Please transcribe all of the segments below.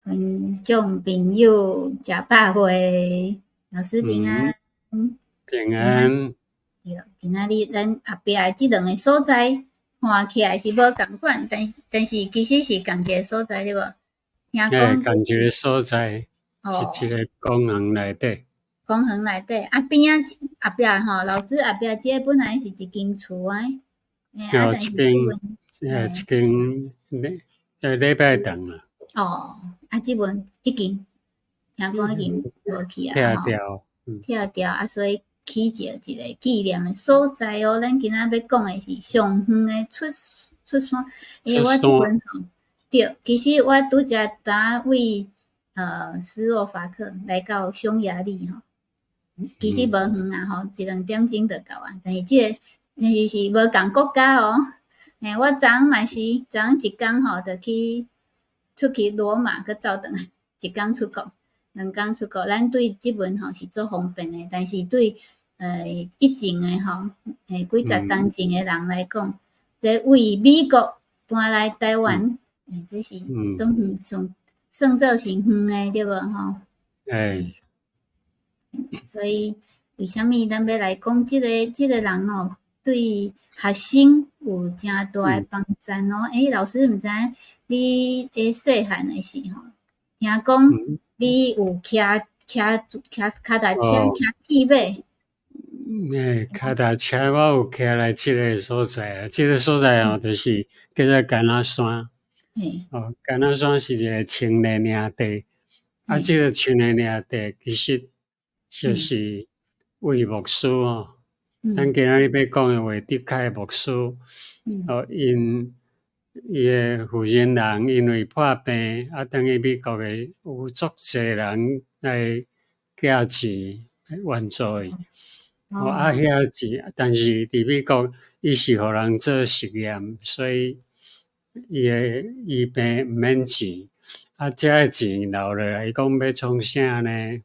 阮众朋友食饱会，老师平安。平安。对，今仔日咱后壁即两个所在看起来是无共款，但是其实是同一个所在对无？听讲同一个所在，是一个公园内底。公园内底啊边仔后壁吼，老师后壁即个本来是一间厝啊，但是一间礼拜堂啦。即阵已经听讲已经无去啊吼，拆掉啊，所以起一个纪念的所在哦。咱今仔要讲的是上远的出山，因为我即阵吼，对，其实我拄则搭为斯洛伐克来到匈牙利吼，其实无远啊吼，1-2点钟就到啊。但是是无共国家哦。我昨嘛是一工吼，就出去罗马，佮走转来，一工出国，2工出国。咱对即阵吼是做方便的，但是对以前的吼，几十当前的人来讲，这为美国搬来台湾，这是总算做是远的对无吼？所以为虾米咱要来讲即个人哦，对学生有诚大的帮助哦。老师毋知你细汉的时候，听讲你有骑脚踏车骑铁马。脚踏车我有骑来即个所在啊，即个所在吼，就是叫做干那山。干那山是一个青的领地，即个青的领地其实就是为牧师哦。咱今仔日要讲的话，德凯牧师，因伊的负心人因为破病，等于美国的有足侪人来寄钱援助伊。遐钱，但是伫美国，伊是互人做实验，所以伊病毋免钱。遮钱留落来，伊讲要创啥呢？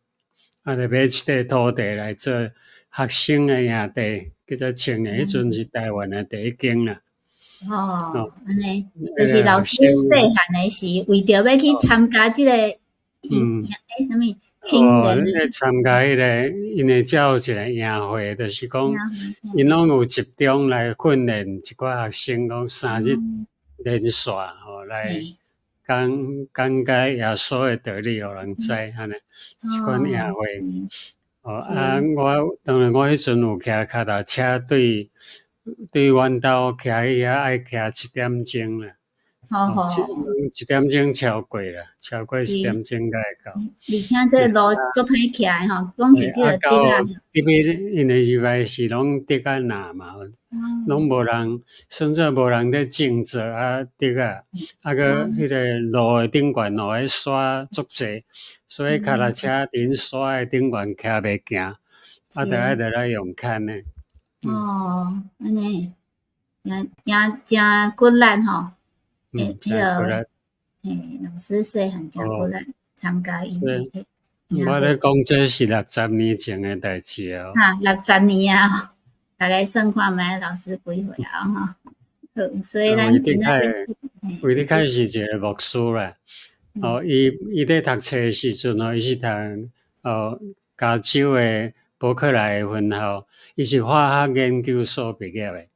就买一块土地来做学生的营地，叫做青年。迄阵是台湾的第一间啦。安尼，就是老师细汉的时，为着要去参加即个什么青年的，参加迄个，因会才有一个营会，就是讲，因拢有集中来训练一寡学生，讲3日连续来讲解耶稣的道理，互人知安尼，一款营会。我当然我迄阵有骑脚踏车对阮兜骑去遐爱骑1点钟啦。1点钟超过啦，超过1点钟才会到。而且这路够歹骑的吼，讲是即个竹啊。因为因为入来是拢竹啊烂嘛，拢无人，甚至无人咧种植竹啊，个迄个路的顶悬路的沙足济，所以脚踏车伫沙的顶悬骑袂行，就爱着来用牵的。安尼，真骨力吼。老师细汉真骨力参加因。我咧讲这是60年前的代志哦。60年啊！大概算看觅老师几岁啊？好，所以咱今仔为你开是一个牧师啦。伊咧读册的时阵伊是读加州的伯克莱的分校，伊是化学研究所毕业的，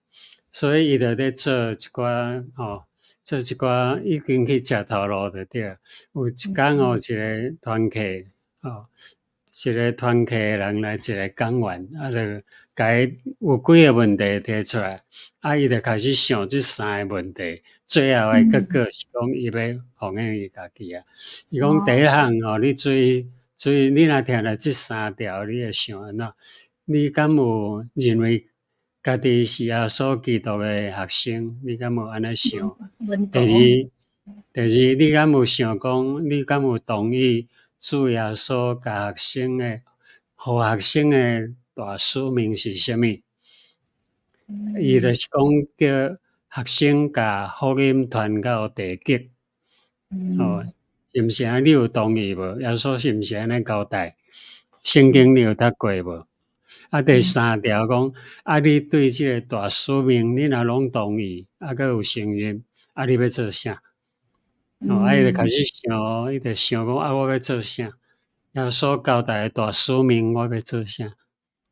所以伊就咧做一寡做一寡已经去食头路就对。有一工一个团契一个团契的人来一个讲员，就甲伊有几个问题提出来，伊就开始想这3个问题，最后的结果是讲伊要奉献伊家己啊。伊讲第一项你注意，你若听了这3条，你会想安怎？你敢有认为家己是耶稣基督的学生？你敢有安尼想？第二，你敢有想讲？你敢有同意主耶稣甲学生的、互学生的大使命是啥物？伊就是讲叫学生甲福音传到地极。是毋是安尼？你有同意无？耶稣是毋是安尼交代？圣经你有读过无？第3条讲，你对即个大使命，你若拢同意，佮有承认，你要做啥？伊就开始想，伊就想讲我要做啥？耶稣交代的大使命，我要做啥？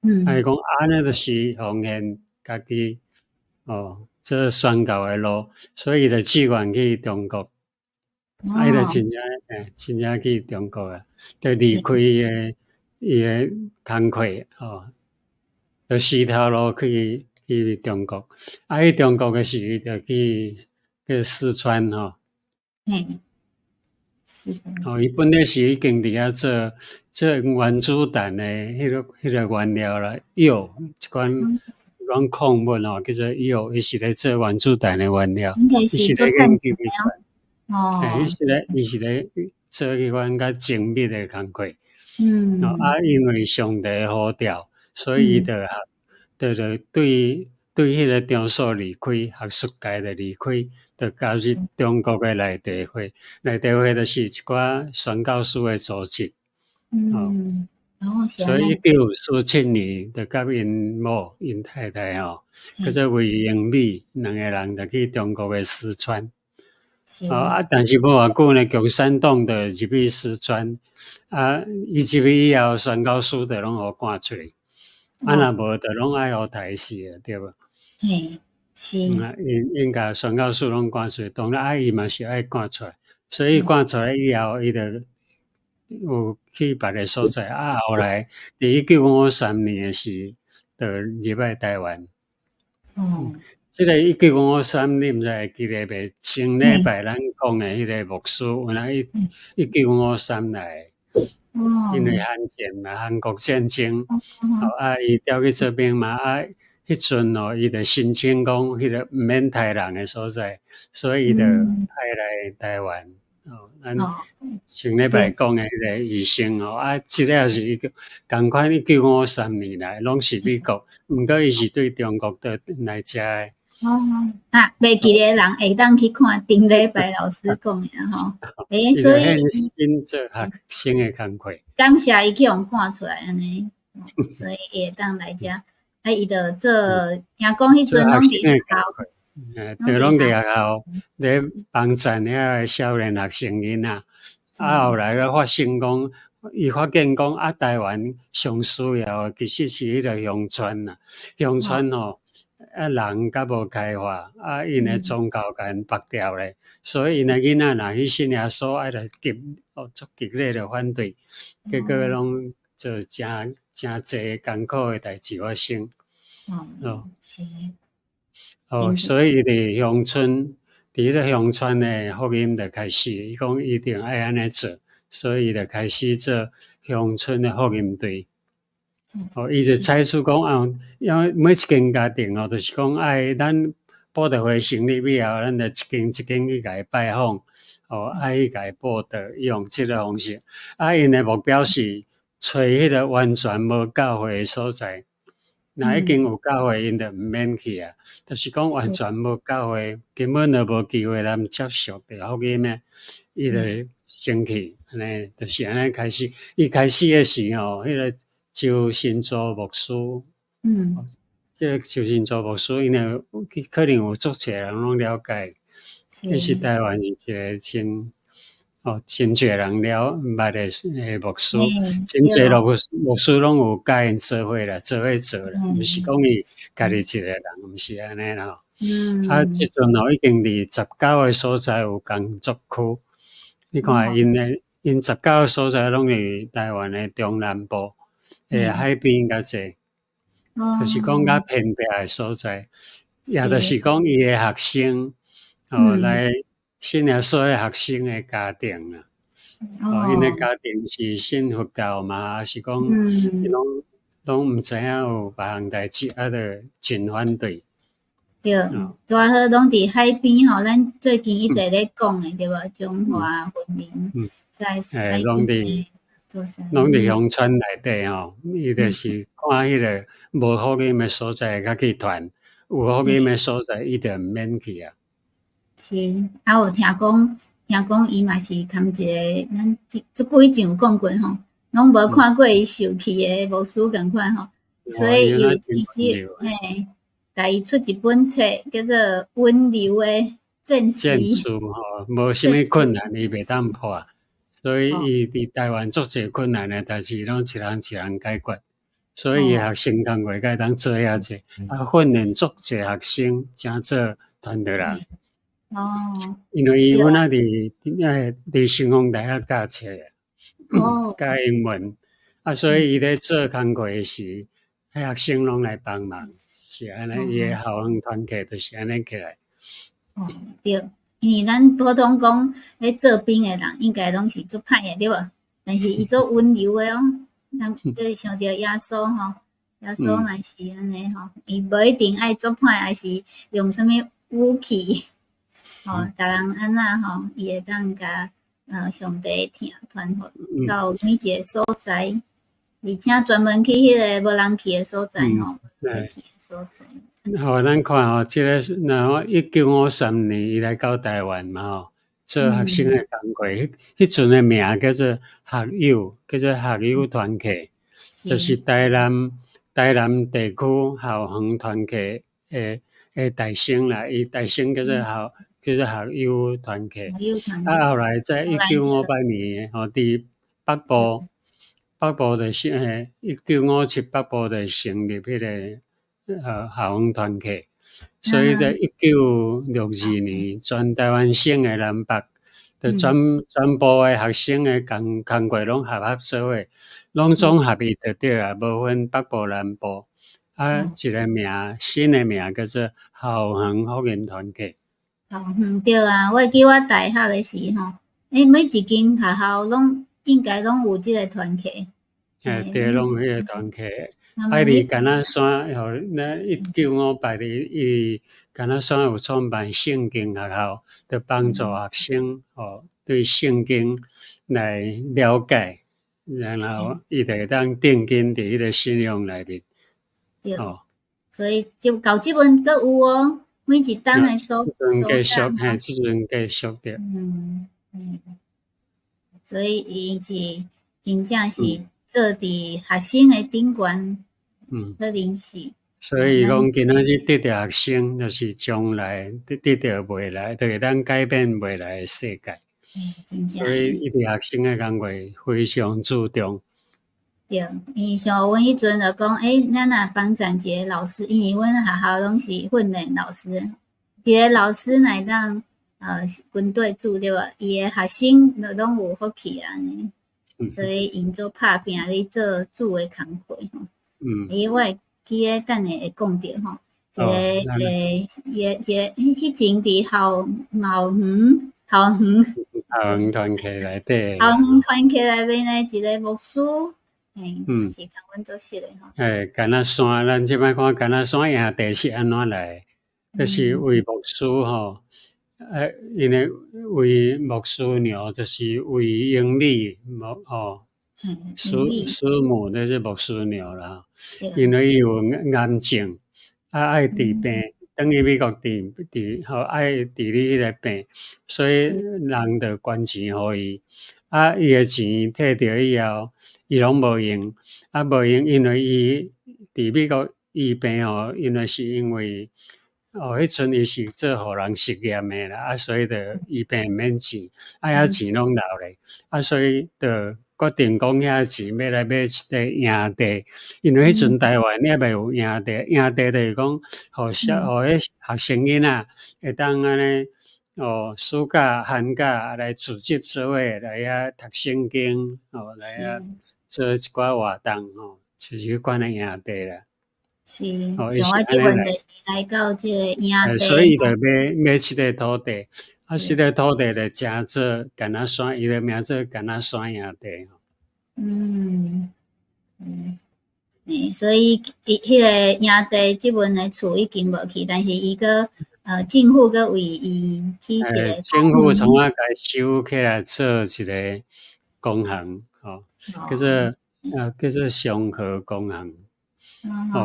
伊讲安尼就是奉献家己做宣教的路，所以伊就志愿去中国。伊就真正去中国啊，就离开伊的工课就四条路去中国。去中国的时，伊就去四川伊本来是已经伫遐做原子弹的迄个原料啦，铀一款矿物叫做铀，伊是咧做原子弹的原料，伊是咧研究迄款，伊是咧做迄款较精密的工课。因为上帝的呼召，所以伊就对迄个中所离开，学术界就离开，就加入中国的内地会。内地会就是一寡宣教师的组织。所以1947年就甲因某因太太叫做魏英美两个人就去中国的四川。但是无偌久呢，共产党就入去四川。伊入去以后，宣教师就拢互赶出去。若无就拢爱互杀死啊，对无？是。因甲宣教师拢赶出去，当然伊嘛是爱赶出来，所以赶出来以后，伊就有去别个所在。后来伫1953年的时，就入来台湾。这个1953，你毋知会记得袂？前礼拜咱讲的迄个牧师，原来1953来，因为韩战嘛，韩国战争，伊调去做兵嘛，迄阵伊就申请讲迄个毋免杀人的所在，所以伊就派来台湾。咱前礼拜讲的迄个医生这个也是一个同款1953年来，拢是美国，毋过伊是对中国的来遮的。袂记得人会当去看顶礼拜老师讲的吼。所以新做学生的工课，感谢伊去互赶出来安尼，所以会当来遮。伊就做，听讲迄阵拢伫学校，对，拢伫学校咧帮衬遐个少年学生囡仔。后来个发生讲，伊发现讲台湾上需要其实是迄个乡村啦，乡村人较无开发，因的宗教甲因绑掉咧，所以因的囡仔若去信耶稣，爱来足激烈的反对，结果拢做真济艰苦的代志发生。所以伫乡村，伫迄个乡村的福音就开始，伊讲一定爱安尼做，所以就开始做乡村的福音队。伊就采取讲因为每一间家庭就是讲咱报道会成立以后，咱就一间一间去甲伊拜访，爱去甲伊报道，用这个方式。因的目标是找迄个完全无教会的所在。若已经有教会，因就毋免去啊。就是讲完全无教会，根本就无机会咱接受着福音的，伊就生气，安尼就是安尼开始。伊开始的时迄个周新洲牧师，这个周新洲牧师，因为可能有足侪人拢了解，其实台湾是一个真侪人捌的牧师，真侪牧师拢有甲因做伙啦，做伙做啦，毋是讲伊家己一个人，毋是安尼啦。即阵已经伫19个所在有工作区，你看因19个所在拢伫台湾的中南部。海边较济，就是讲较偏僻的所在，也就是讲伊的学生来信耶稣的学生的家庭啦。因的家庭是信佛教嘛，还是讲拢毋知影有别项代志，就真反对。对，大好拢伫海边吼，咱最近一直咧讲的对无？中华婚姻在海边。拢伫乡村内底伊就是看迄个无福音的所在，较去团；有福音的所在，伊就毋免去啊。是，有听讲伊嘛是牵一个，咱这几集有讲过吼，拢无看过伊受气的牧师共款吼，所以伊其实甲伊出一本册，叫做《温柔的建筑无啥物困难，伊袂当破，所以伊伫台湾足侪困难诶代志，拢一人解决。所以学生工作会当做遐济，训练足侪学生，真做团队人。因为伊阮伫成功大学教册教英文，所以伊咧做工课诶时，学生拢来帮忙，是安尼。伊诶校园团契就是安尼起来。对，因为咱普通讲咧做兵诶人，应该拢是足歹诶，对无？但是伊做温柔诶哦，咱对想着耶稣吼，耶稣嘛是安尼吼，伊无一定爱做歹，还是用啥物武器，逐人安那吼，伊会当甲上帝听传福到每一个所在，而且专门去迄个无人去诶所在吼，去诶所在。咱看吼，即个然后1953年伊来到台湾嘛吼，做学生诶工课，迄阵诶名叫做学友，叫做学友团契，就是台南地区校园团契诶代称啦。伊代称叫做學友團契。後來在1958年吼，伫北部就1957北部就成立迄個校園團契，所以在1962年，全台灣省的南北，就全部的學生的工課攏合做伙，攏總合伊就對啊，無分北部南部。一個名新的名叫做校園福音團契。對啊，我記我大學的時候，每一間學校應該有這個團契。對，攏有迄個團契。伫干那山吼，咱1958年，伊干那山有創辦聖經學校，就幫助學生對聖經來了解，然後伊就會當定根佇迄個信仰內面。所以就到這本都有哦，每一檔的所繼續，即陣繼續着。所以伊是真正是做佇學生的頂懸。可能是，所以講今仔日得着學生，就是將來得着未來，就會當改變未來的世界。所以伊對學生的工作非常注重。對，因為像阮迄陣就講，咱若幫咱一個老師，因為阮學校攏是訓練老師，一個老師來當軍隊駐對吧？伊個學生就攏有福氣安尼，所以因做拍拼咧做駐的工課吼。我會記得等下會講到吼，一個迄陣佇校園團契內底，校園團契內面咧一個牧師，是同阮做熟的吼。干那山，咱即擺看干那山營地是安怎來？就是為牧師吼，因為為牧師娘就是為英語師母就是牧師娘啦，因為伊有癌症，愛治病，等於美國治愛治理迄個病，所以人就捐錢互伊，伊個錢摕着以後，伊攏無用，無用，因為伊佇美國醫病吼，因為迄陣伊是做互人實驗的啦，所以就醫病免錢，遐錢攏留咧，所以就決定講遐錢要來買一個營地，因為迄陣台灣也未有營地，營地就是講互迄學生囡仔會當安尼暑假寒假來組織做伙來遐讀聖經，來遐做一寡活動就是迄款的營地啦。是，像我即陣就是來到即個營地，所以就買即個土地，即個土地就正做干那山，伊個名做干那山營地。所以迄個營地即陣的厝已經無去，但是伊個政府個為伊去一個，政府從我甲收起來做一個公園，叫做祥和公園。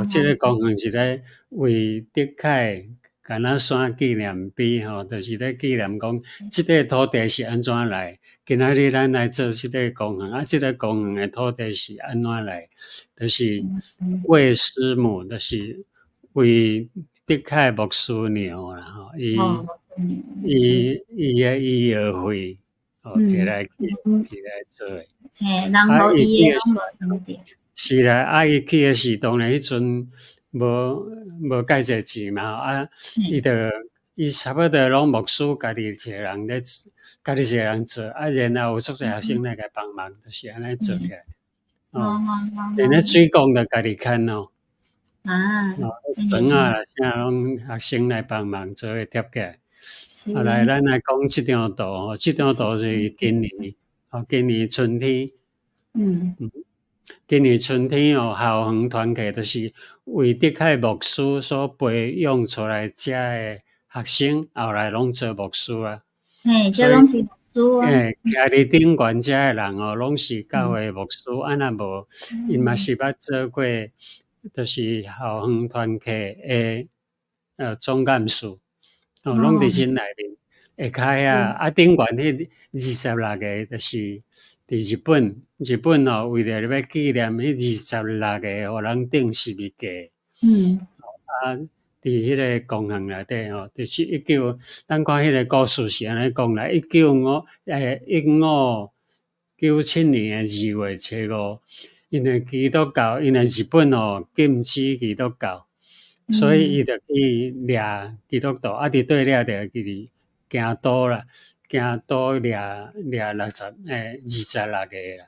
即個公園是咧為德凱干那山紀念碑就是咧紀念講，即個土地是安怎來？今仔日咱來做即個公園，即個公園的土地是安怎來？就是為師母，就是為德凱牧師娘啦，伊伊个医药费，摕来做诶。嘿，然后伊诶拢无用着。是啦，伊去诶时当然迄阵无介济钱嘛，伊差不多拢牧师家己一个人咧，家己一个人做，然后有足侪学生来甲帮忙，就是安尼做起来。连咧水工都家己牵咯。床啊，啥拢学生来帮忙做伙贴起来。来，咱来讲即张图，即张图是今年春天。今年春天校园团契就是为德凯牧师所培养出来遮诶学生，后来拢做牧师啊。这拢是牧师啊。徛伫顶悬遮诶人拢是教会牧师，若无因嘛是捌做过，就是校园团契诶总干事，拢伫心内面。下骹啊，顶悬迄26个就是伫日本为了要纪念迄26个互人顶十字架。伫迄个公园内底就是咱看迄个故事是安尼讲啦，1597年2月初5，因为基督教，因为日本禁止基督教，所以伊就去掠基督徒，伫对掠着去行刀啦，行刀掠26个啦。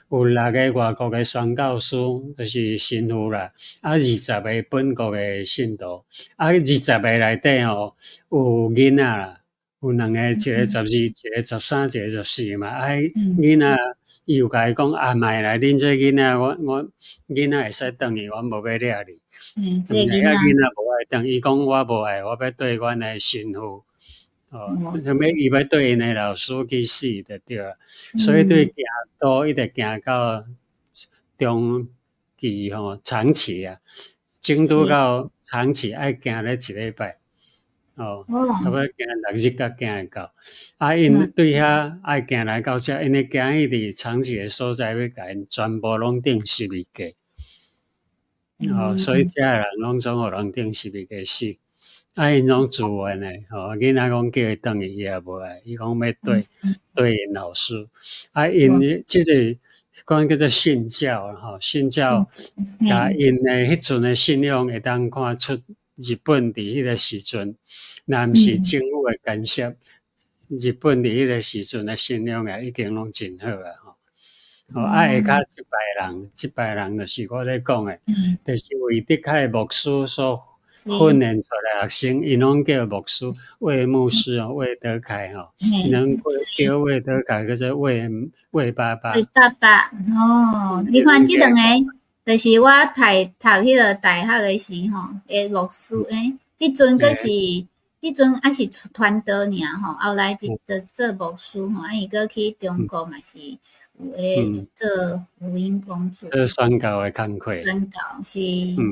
有6个外国的宣教师，就是神父啦，20个本国的信徒，20个内底有囡仔啦，有2个，一个12，一个13，一个14嘛。囡仔伊有甲伊讲卖来恁这囡仔，我囡仔会使转去，我无要掠你。这囡仔无爱转，伊讲我无爱，我要对阮的神父。伊要对因的老师去死就对了，所以对行道一直行到中期长期啊，京都到长期爱行咧1礼拜，差不多行6日才行会到。因对遐爱行来到遮，因会行迄伫长期的所在，要甲因全部拢顶十字架。所以遮人拢总互人顶十字架死。因拢自愿诶，囡仔讲叫伊转去，伊也无爱，伊讲要对因老师。因即个讲叫做信教信教，甲因诶迄阵诶信仰会当看出日本伫迄个时阵，若毋是政府诶干涉，日本伫迄个时阵诶信仰也已经拢真好啊。下骹即排人就是我咧讲诶，就是为德凯牧师所训练出来学生，因拢叫牧师魏牧师魏德凯因拢叫魏德凯，叫做魏爸爸。魏爸爸你看即2个，就是我读迄个大学诶时诶牧师迄阵阁是迄阵还是传道尔后来就做牧师伊阁去中国嘛是。有诶做福音工作，做宣教诶工课。宣教是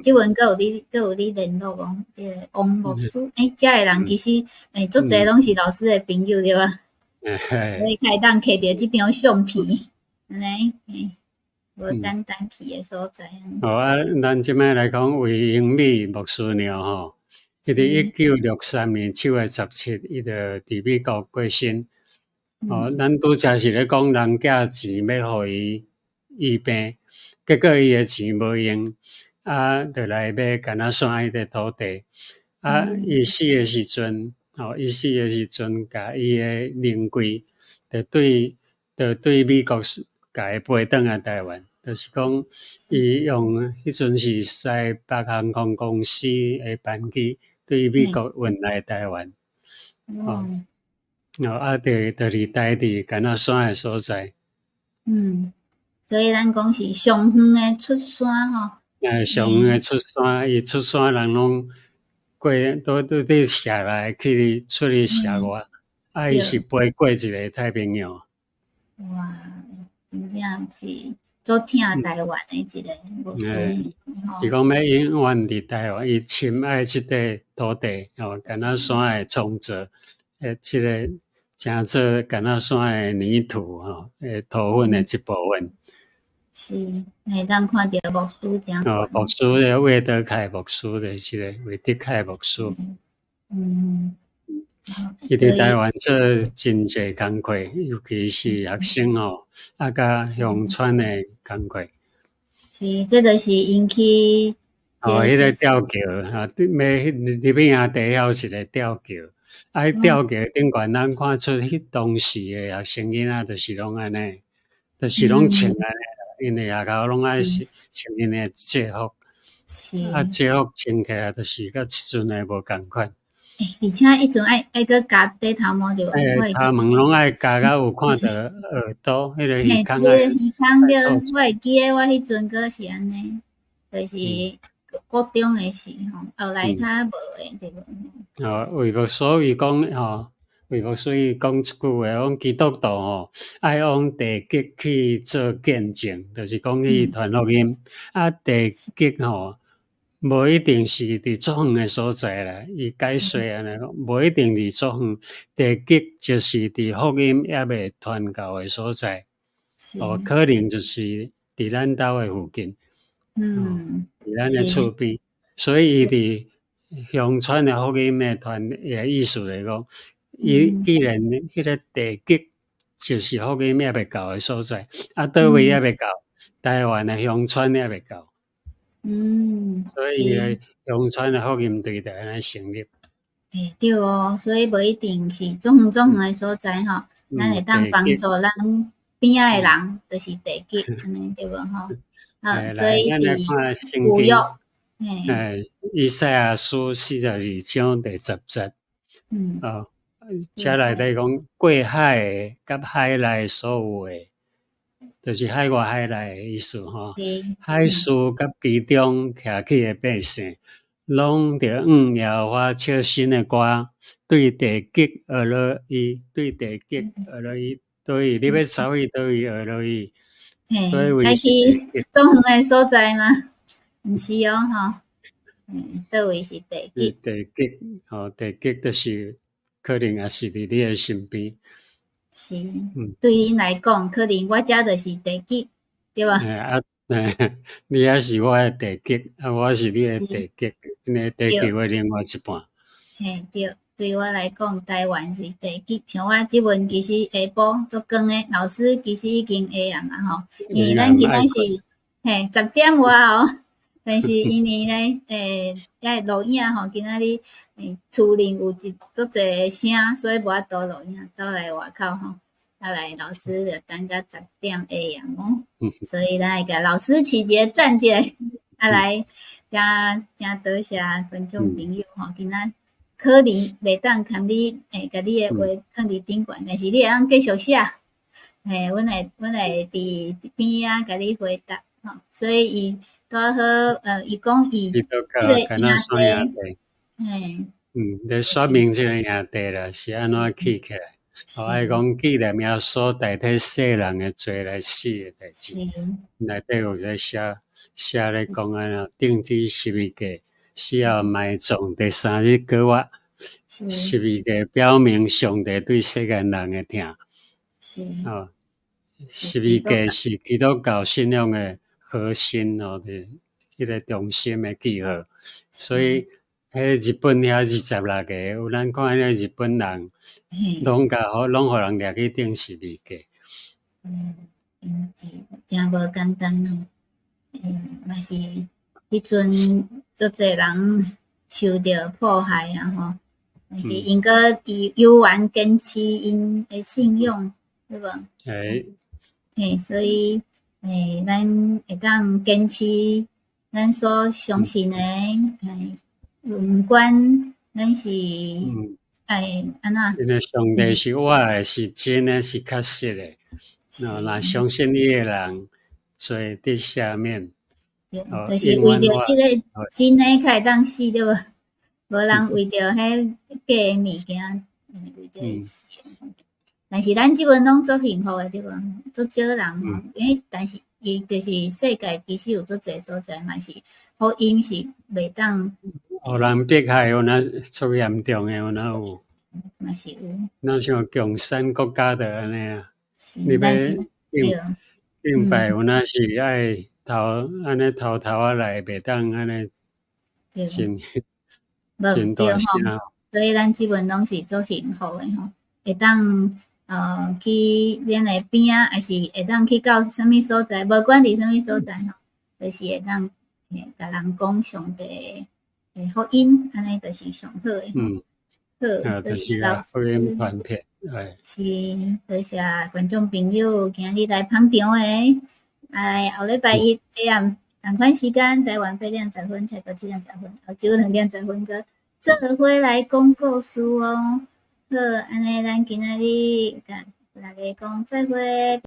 即阵阁有你联络讲，即个王牧师，遮诶人其实足侪拢是老师诶朋友对吧？所以开当摕着即张相片，安尼无简单去诶所在。咱即摆来讲魏英美牧师娘伊伫1963年7月17，伊就伫美国过身。咱拄则是咧讲人寄钱要互伊医病，结果伊诶钱无用，就来要干那山迄个土地。伊死诶时阵，甲伊诶灵龟，就对美国甲伊飞转来台湾，就是讲伊用迄阵是西北航空公司诶班机对美国运来台湾。就伫台伫干那山诶所在。所以咱讲是上远诶出山上远诶出山，伊出山人拢过都伫社内出去社外，伊是飞过一个太平洋。哇，真正是足疼台湾诶一个牧师。伊讲要永远伫台湾，伊深爱即块土地干那山诶创造，即个。诚做干那山诶泥土土份诶一部分。是，会当看到牧师真悬。牧师咧，魏德凯牧师就是一个魏德凯牧师，嗯，伊伫台所以湾做真济工课，尤其是学生吼，甲乡村诶工课。是，这就是引起迄个吊桥入边啊，地晓是个吊桥，迄吊桥顶悬咱看出迄当时诶学生囡仔，就是拢安尼，就是拢穿安尼，因为外口拢爱是穿因诶制服，制服穿起来就是甲即阵诶无共款。而且迄阵爱搁加底头毛着，头毛拢爱加到有看到耳朵，迄个鱼嘿，孔啊，鱼孔着，我会记得我迄阵搁是安尼，就是国中诶时吼，后来较无诶，对无？为无所以讲吼，为无所以讲一句话，讲基督徒吼爱往地极去做见证，就是讲去传福音。地极吼无一定是伫足远诶所在啦，伊解说安尼讲，无一定是足远，地极就是伫福音还未传到诶所在，可能就是伫咱兜诶附近，伫咱诶厝边，所以伊伫乡村诶福音诶传诶意思来讲，伊既然迄个地极就是福音还未到诶所在，倒位还未到，台湾诶乡村还未到。所以乡村诶福音队就安尼成立。对哦，所以无一定是足远诶所在吼，咱会当帮助咱边仔诶人，就是地极安尼对无吼？所以伫古约，以赛亚书42章第10节，遮内底讲过海诶，甲海内所有诶。就是海外海内诶意思吼，海事甲其中徛起诶百姓，拢着耶和华笑心诶歌，对地极学落伊，对地极学落伊，对你要走去倒位学落伊，对位是地极。足远诶所在吗？毋是哦吼，倒位是地极。地极吼，地极就是可能也是伫你诶身边。是，对因来讲，可能我遮就是地极，对吧？你也是我诶地极，我是你诶地极，因为地极诶另外一半。嘿，对，对我来讲，台湾是地极。像我即阵其实下晡足光诶，老师其实已经下暗啊吼，因为咱今仔是10点外哦，但是因为咧遐录影吼，今仔日厝内有足侪声，所以无法度录影，走来外口吼。来，老师就等到10点下暗哦，所以咱会甲老师取节站起来，来，真多谢观众朋友吼，今仔可能袂当看你甲你诶话放伫顶悬，但是你会当继续写，阮会伫边仔甲你回答吼，所以伊拄好伊讲伊即个兄弟，咧说明即个兄弟啦，是安怎起起来？爱讲纪念耶稣代替世人诶罪来死诶代志，内底有咧写咧讲安定旨12个，死后埋葬第3日过活，12个表明上帝对世间人诶疼。12个是基督教信仰诶核心迄个中心诶记号，所以。日本遐26个，有咱看迄日本人，拢互人掠去顶12个。真无简单哦。嘛是迄阵足侪人受着迫害啊吼，但是因个犹原坚持因诶信仰，对无？所以咱会当坚持咱所相信诶，论观，咱是安怎？因为上帝是活诶，是真诶，是确实诶。若相信伊诶人，罪得赦免。就是为着即个真诶，才会当死对无？无人为着迄假诶物件，为着伊死。但是咱即阵拢足幸福诶，对无？足少人吼，但是伊就是世界其实有足侪所在嘛是福音是袂当。互人迫害有哪足严重诶，有哪有？嘛是有。那像共产国家就安尼啊，你要敬拜有那是爱安尼偷仔来，袂当安尼真真大声。所以咱即阵拢是足幸福诶吼，会当去恁诶边啊，还是会当去到啥物所在，无管伫啥物所在吼，就是会当甲人讲上帝诶福音，安尼就是上好诶吼。好，多谢老师。福音传片，是，多谢观众朋友今日来捧场诶，后礼拜一下暗同款时间，台湾8:10摕到7:10，澳洲2:10个做伙来讲故事哦。好，安尼咱今仔日甲大家讲再会。